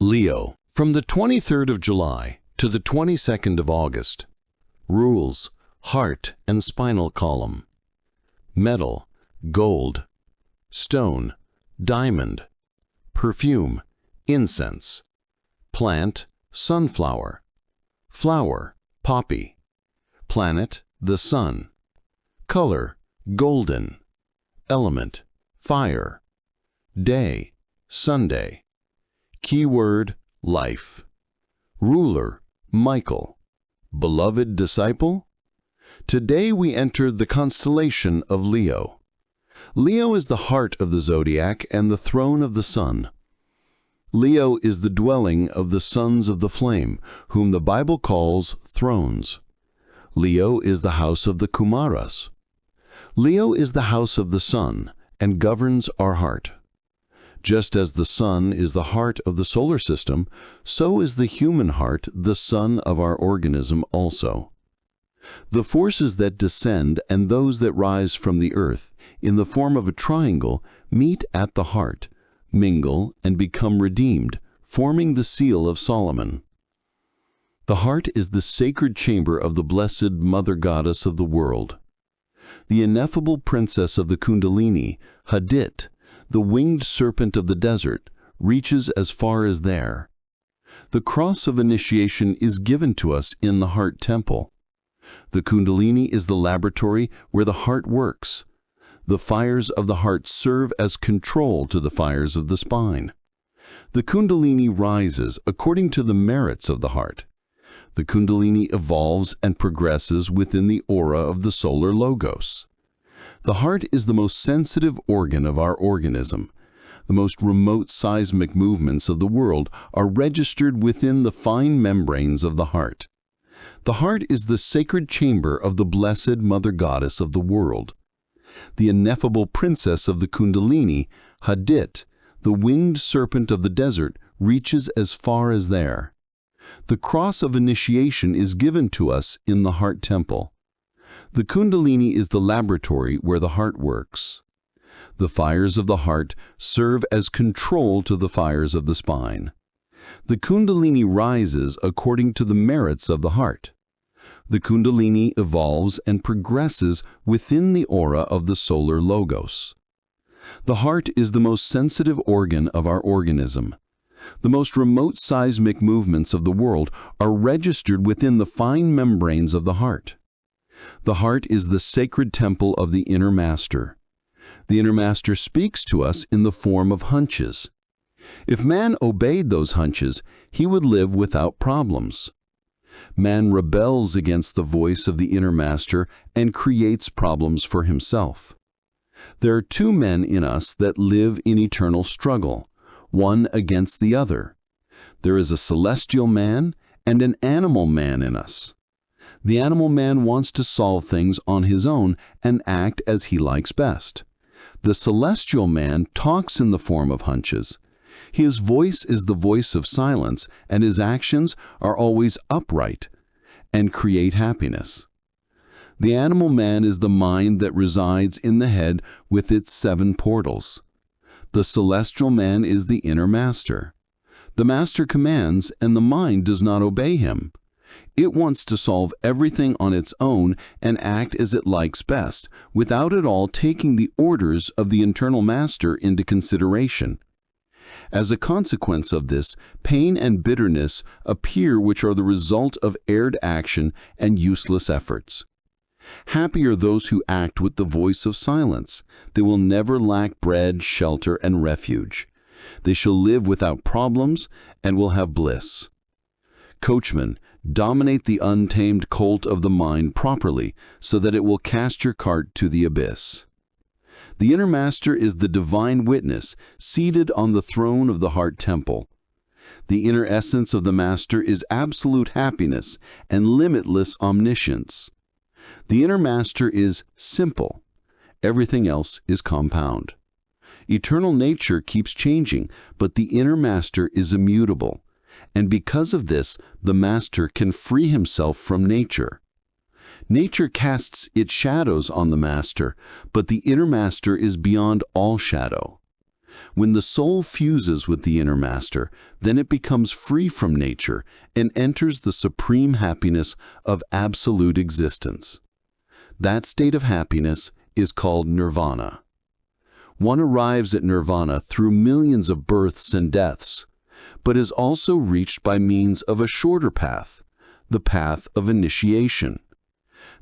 Leo, from the 23rd of July to the 22nd of August. Rules: heart and spinal column. Metal: gold. Stone: diamond. Perfume: incense. Plant: sunflower. Flower: poppy. Planet: the sun. Color: golden. Element: fire. Day: Sunday. Keyword: life. Ruler: Michael. Beloved disciple? Today we enter the constellation of Leo. Leo is the heart of the zodiac and the throne of the sun. Leo is the dwelling of the sons of the flame, whom the Bible calls thrones. Leo is the house of the Kumaras. Leo is the house of the sun and governs our heart. Just as the sun is the heart of the solar system, so is the human heart the sun of our organism also. The forces that descend and those that rise from the earth, in the form of a triangle, meet at the heart, mingle, and become redeemed, forming the seal of Solomon. The heart is the sacred chamber of the blessed Mother Goddess of the world. The ineffable princess of the Kundalini, Hadit, the winged serpent of the desert, reaches as far as there. The cross of initiation is given to us in the heart temple. The Kundalini is the laboratory where the heart works. The fires of the heart serve as control to the fires of the spine. The Kundalini rises according to the merits of the heart. The Kundalini evolves and progresses within the aura of the solar logos. The heart is the most sensitive organ of our organism. The most remote seismic movements of the world are registered within the fine membranes of the heart. The heart is the sacred chamber of the blessed Mother Goddess of the world. The ineffable princess of the Kundalini, Hadit, the winged serpent of the desert, reaches as far as there. The cross of initiation is given to us in the heart temple. The Kundalini is the laboratory where the heart works. The fires of the heart serve as control to the fires of the spine. The Kundalini rises according to the merits of the heart. The Kundalini evolves and progresses within the aura of the solar logos. The heart is the most sensitive organ of our organism. The most remote seismic movements of the world are registered within the fine membranes of the heart. The heart is the sacred temple of the inner master. The inner master speaks to us in the form of hunches. If man obeyed those hunches, he would live without problems. Man rebels against the voice of the inner master and creates problems for himself. There are two men in us that live in eternal struggle, one against the other. There is a celestial man and an animal man in us. The animal man wants to solve things on his own and act as he likes best. The celestial man talks in the form of hunches. His voice is the voice of silence, and his actions are always upright and create happiness. The animal man is the mind that resides in the head with its 7 portals. The celestial man is the inner master. The master commands, and the mind does not obey him. It wants to solve everything on its own and act as it likes best, without at all taking the orders of the internal master into consideration. As a consequence of this, pain and bitterness appear, which are the result of erred action and useless efforts. Happy are those who act with the voice of silence. They will never lack bread, shelter, and refuge. They shall live without problems and will have bliss. Coachman, dominate the untamed colt of the mind properly so that it will cast your cart to the abyss. The inner master is the divine witness seated on the throne of the heart temple. The inner essence of the master is absolute happiness and limitless omniscience. The inner master is simple. Everything else is compound. Eternal nature keeps changing, but the inner master is immutable. And because of this, the master can free himself from nature. Nature casts its shadows on the master, but the inner master is beyond all shadow. When the soul fuses with the inner master, then it becomes free from nature and enters the supreme happiness of absolute existence. That state of happiness is called nirvana. One arrives at nirvana through millions of births and deaths, but is also reached by means of a shorter path, the path of initiation.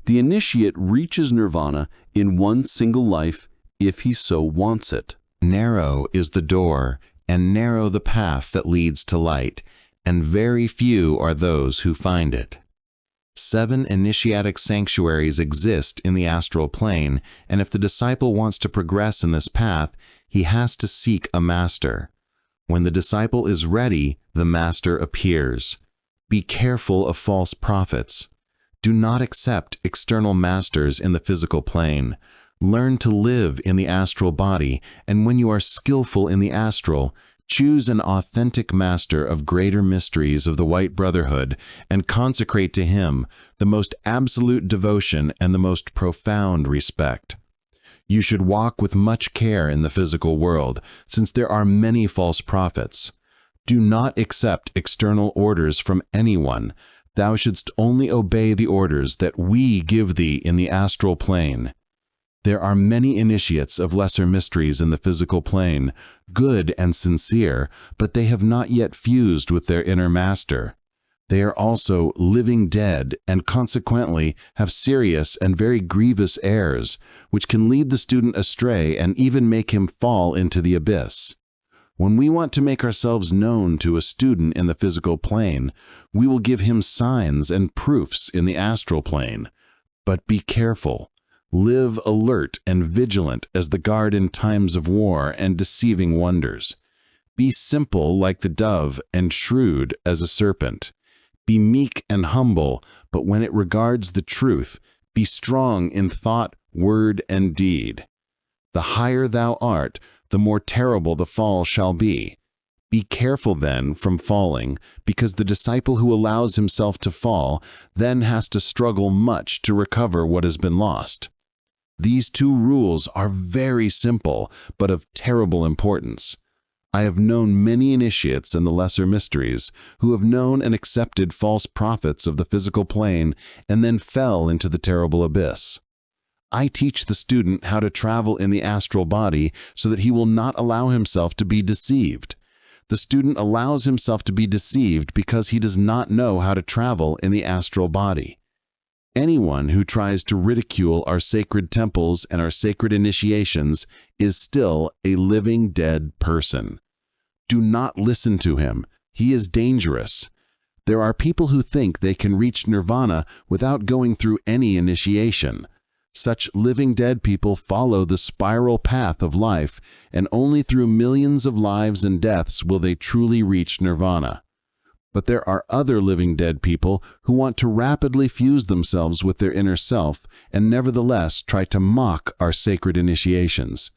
The initiate reaches nirvana in one single life if he so wants it. Narrow is the door, and narrow the path that leads to light, and very few are those who find it. 7 initiatic sanctuaries exist in the astral plane, and if the disciple wants to progress in this path, he has to seek a master. When the disciple is ready, the master appears. Be careful of false prophets. Do not accept external masters in the physical plane. Learn to live in the astral body, and when you are skillful in the astral, choose an authentic master of greater mysteries of the White Brotherhood and consecrate to him the most absolute devotion and the most profound respect. You should walk with much care in the physical world, since there are many false prophets. Do not accept external orders from anyone. Thou shouldst only obey the orders that we give thee in the astral plane. There are many initiates of lesser mysteries in the physical plane, good and sincere, but they have not yet fused with their inner master. They are also living dead and consequently have serious and very grievous errors, which can lead the student astray and even make him fall into the abyss. When we want to make ourselves known to a student in the physical plane, we will give him signs and proofs in the astral plane. But be careful. Live alert and vigilant as the guard in times of war and deceiving wonders. Be simple like the dove and shrewd as a serpent. Be meek and humble, but when it regards the truth, be strong in thought, word, and deed. The higher thou art, the more terrible the fall shall be. Be careful then from falling, because the disciple who allows himself to fall then has to struggle much to recover what has been lost. These 2 rules are very simple, but of terrible importance. I have known many initiates in the lesser mysteries who have known and accepted false prophets of the physical plane and then fell into the terrible abyss. I teach the student how to travel in the astral body so that he will not allow himself to be deceived. The student allows himself to be deceived because he does not know how to travel in the astral body. Anyone who tries to ridicule our sacred temples and our sacred initiations is still a living dead person. Do not listen to him. He is dangerous. There are people who think they can reach nirvana without going through any initiation. Such living dead people follow the spiral path of life, and only through millions of lives and deaths will they truly reach nirvana. But there are other living dead people who want to rapidly fuse themselves with their inner self and nevertheless try to mock our sacred initiations.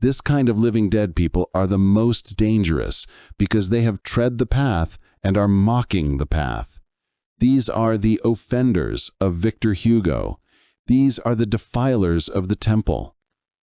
This kind of living dead people are the most dangerous because they have tread the path and are mocking the path. These are the offenders of Victor Hugo. These are the defilers of the temple.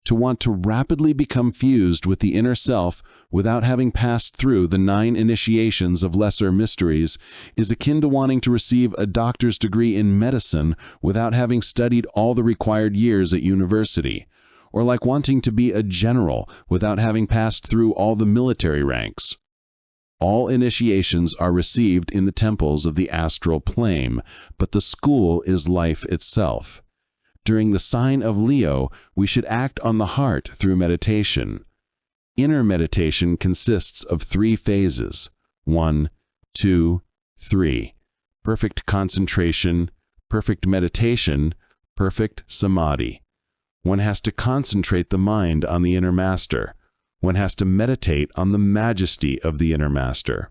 To want to rapidly become fused with the inner self without having passed through the 9 initiations of lesser mysteries is akin to wanting to receive a doctor's degree in medicine without having studied all the required years at university, or like wanting to be a general without having passed through all the military ranks. All initiations are received in the temples of the astral plane, but the school is life itself. During the sign of Leo, we should act on the heart through meditation. Inner meditation consists of 3 phases: 1, 2, 3. Perfect concentration, perfect meditation, perfect samadhi. One has to concentrate the mind on the inner master. One has to meditate on the majesty of the inner master.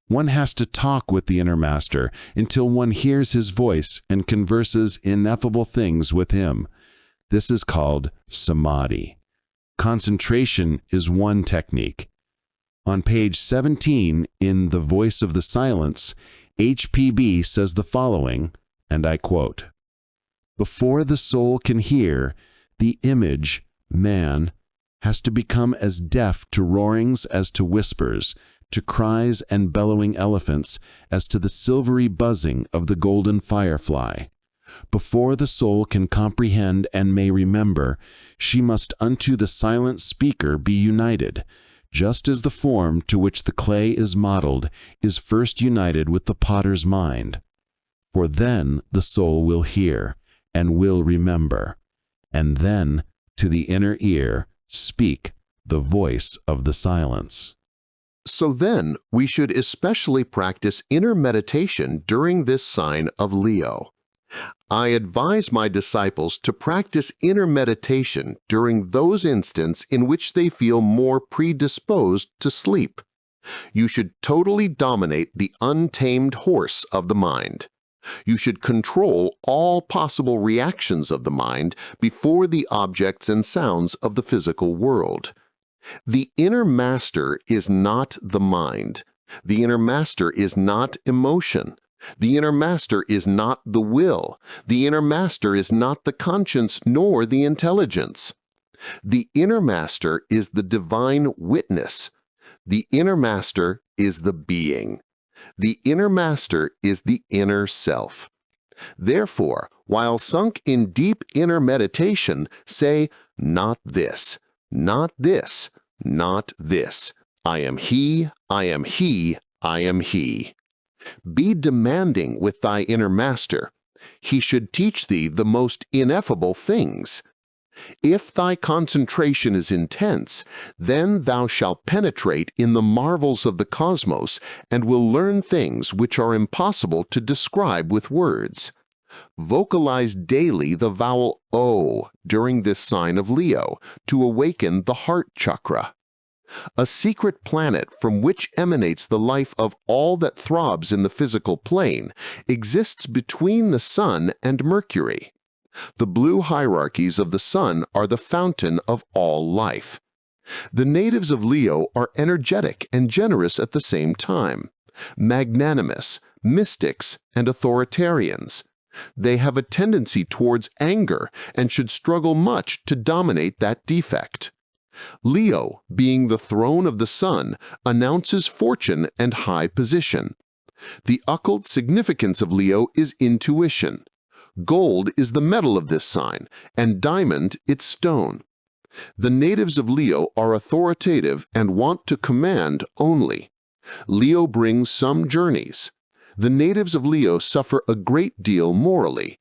One has to talk with the inner master until one hears his voice and converses ineffable things with him. This is called samadhi. Concentration is one technique. On page 17 in The Voice of the Silence, HPB says the following, and I quote, "Before the soul can hear, the image, man, has to become as deaf to roarings as to whispers, to cries and bellowing elephants as to the silvery buzzing of the golden firefly. Before the soul can comprehend and may remember, she must unto the silent speaker be united, just as the form to which the clay is modeled is first united with the potter's mind. For then the soul will hear, and will remember, and then to the inner ear speak the voice of the silence. So then, we should especially practice inner meditation during this sign of Leo. I advise my disciples to practice inner meditation during those instants in which they feel more predisposed to sleep. You should totally dominate the untamed horse of the mind. You should control all possible reactions of the mind before the objects and sounds of the physical world. The inner master is not the mind. The inner master is not emotion. The inner master is not the will. The inner master is not the conscience nor the intelligence. The inner master is the divine witness. The inner master is the being. The inner master is the inner self. Therefore, while sunk in deep inner meditation, say, not this, not this, not this. I am he, I am he, I am he. Be demanding with thy inner master. He should teach thee the most ineffable things. If thy concentration is intense, then thou shalt penetrate in the marvels of the cosmos and will learn things which are impossible to describe with words. Vocalize daily the vowel O during this sign of Leo to awaken the heart chakra. A secret planet from which emanates the life of all that throbs in the physical plane exists between the Sun and Mercury. The blue hierarchies of the Sun are the fountain of all life. The natives of Leo are energetic and generous at the same time, magnanimous, mystics, and authoritarians. They have a tendency towards anger and should struggle much to dominate that defect. Leo, being the throne of the Sun, announces fortune and high position. The occult significance of Leo is intuition. Gold is the metal of this sign, and diamond its stone. The natives of Leo are authoritative and want to command only. Leo brings some journeys. The natives of Leo suffer a great deal morally,